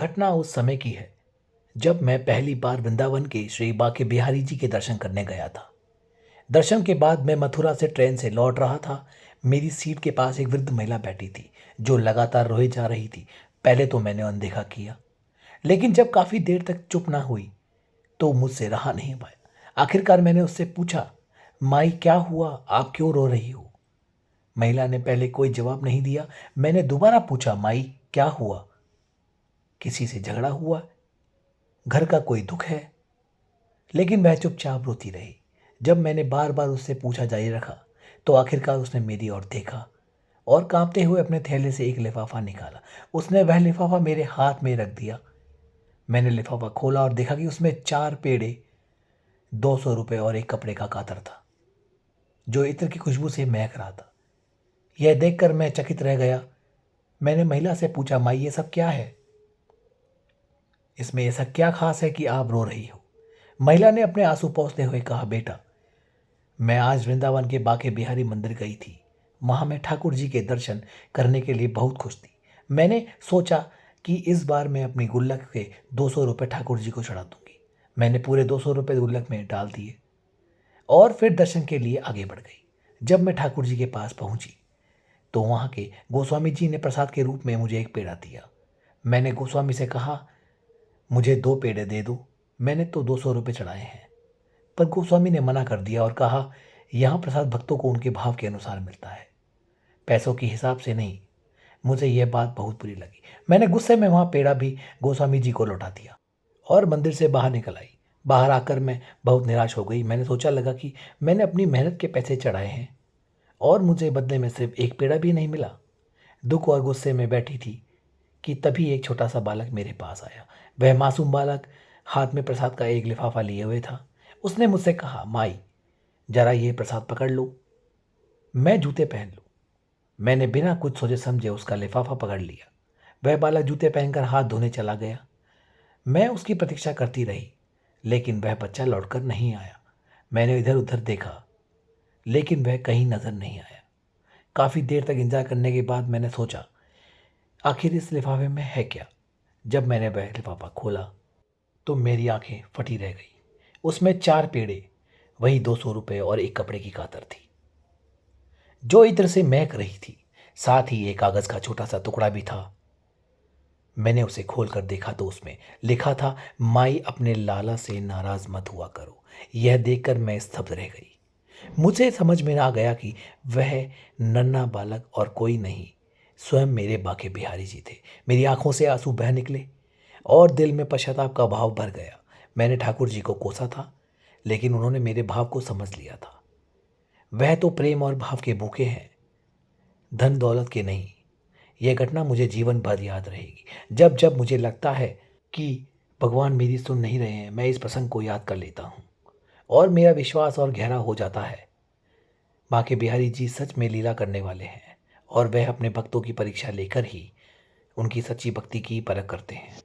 घटना उस समय की है जब मैं पहली बार वृंदावन के श्री बांके बिहारी जी के दर्शन करने गया था। दर्शन के बाद मैं मथुरा से ट्रेन से लौट रहा था। मेरी सीट के पास एक वृद्ध महिला बैठी थी जो लगातार रोई जा रही थी। पहले तो मैंने अनदेखा किया, लेकिन जब काफी देर तक चुप ना हुई तो मुझसे रहा नहीं पाया। आखिरकार मैंने उससे पूछा, माई क्या हुआ, आप क्यों रो रही हो? महिला ने पहले कोई जवाब नहीं दिया। मैंने दोबारा पूछा, माई क्या हुआ? किसी से झगड़ा हुआ? घर का कोई दुख है? लेकिन वह चुपचाप रोती रही। जब मैंने बार बार उससे पूछा जारी रखा तो आखिरकार उसने मेरी ओर देखा और कांपते हुए अपने थैले से एक लिफाफा निकाला। उसने वह लिफाफा मेरे हाथ में रख दिया। मैंने लिफाफा खोला और देखा कि उसमें 4 पेड़े, 200 रुपये और एक कपड़े का कातर था जो इत्र की खुशबू से महक रहा था। यह देखकर मैं चकित रह गया। मैंने महिला से पूछा, माई ये सब क्या है? इसमें ऐसा क्या खास है कि आप रो रही हो? महिला ने अपने आंसू पोंछते हुए कहा, बेटा, मैं आज वृंदावन के बांके बिहारी मंदिर गई थी। वहां मैं ठाकुर जी के दर्शन करने के लिए बहुत खुश थी। मैंने सोचा कि इस बार मैं अपनी गुल्लक के 200 रुपये ठाकुर जी को चढ़ा दूंगी। मैंने पूरे 200 रुपये गुल्लक में डाल दिए और फिर दर्शन के लिए आगे बढ़ गई। जब मैं ठाकुर जी के पास पहुंची तो वहां के गोस्वामी जी ने प्रसाद के रूप में मुझे एक पेड़ा दिया। मैंने गोस्वामी से कहा, मुझे 2 पेड़े दे दो, मैंने तो 200 रुपये चढ़ाए हैं। पर गोस्वामी ने मना कर दिया और कहा, यहाँ प्रसाद भक्तों को उनके भाव के अनुसार मिलता है, पैसों के हिसाब से नहीं। मुझे यह बात बहुत बुरी लगी। मैंने गुस्से में वहाँ पेड़ा भी गोस्वामी जी को लौटा दिया और मंदिर से बाहर निकल आई। बाहर आकर मैं बहुत निराश हो गई। मैंने सोचा लगा कि मैंने अपनी मेहनत के पैसे चढ़ाए हैं और मुझे बदले में सिर्फ एक पेड़ा भी नहीं मिला। दुख और गुस्से में बैठी थी कि तभी एक छोटा सा बालक मेरे पास आया। वह मासूम बालक हाथ में प्रसाद का एक लिफाफा लिए हुए था। उसने मुझसे कहा, माई जरा ये प्रसाद पकड़ लो, मैं जूते पहन लूं। मैंने बिना कुछ सोचे समझे उसका लिफाफा पकड़ लिया। वह बालक जूते पहनकर हाथ धोने चला गया। मैं उसकी प्रतीक्षा करती रही, लेकिन वह बच्चा लौटकर नहीं आया। मैंने इधर उधर देखा, लेकिन वह कहीं नजर नहीं आया। काफी देर तक इंतजार करने के बाद मैंने सोचा, आखिर इस लिफाफे में है क्या? जब मैंने वह लिफाफा खोला तो मेरी आंखें फटी रह गई। उसमें 4 पेड़े, वही 200 रुपये और एक कपड़े की कातर थी जो इत्र से महक रही थी। साथ ही एक कागज का छोटा सा टुकड़ा भी था। मैंने उसे खोलकर देखा तो उसमें लिखा था, माई अपने लाला से नाराज मत हुआ करो। यह देखकर मैं स्तब्ध रह गई। मुझे समझ में आ गया कि वह नन्हा बालक और कोई नहीं, स्वयं मेरे बांके बिहारी जी थे। मेरी आंखों से आंसू बह निकले और दिल में पश्चाताप का भाव भर गया। मैंने ठाकुर जी को कोसा था, लेकिन उन्होंने मेरे भाव को समझ लिया था। वह तो प्रेम और भाव के भूखे हैं, धन दौलत के नहीं। यह घटना मुझे जीवन भर याद रहेगी। जब जब मुझे लगता है कि भगवान मेरी सुन नहीं रहे हैं, मैं इस प्रसंग को याद कर लेता हूँ और मेरा विश्वास और गहरा हो जाता है। बांके बिहारी जी सच में लीला करने वाले हैं और वह अपने भक्तों की परीक्षा लेकर ही उनकी सच्ची भक्ति की परख करते हैं।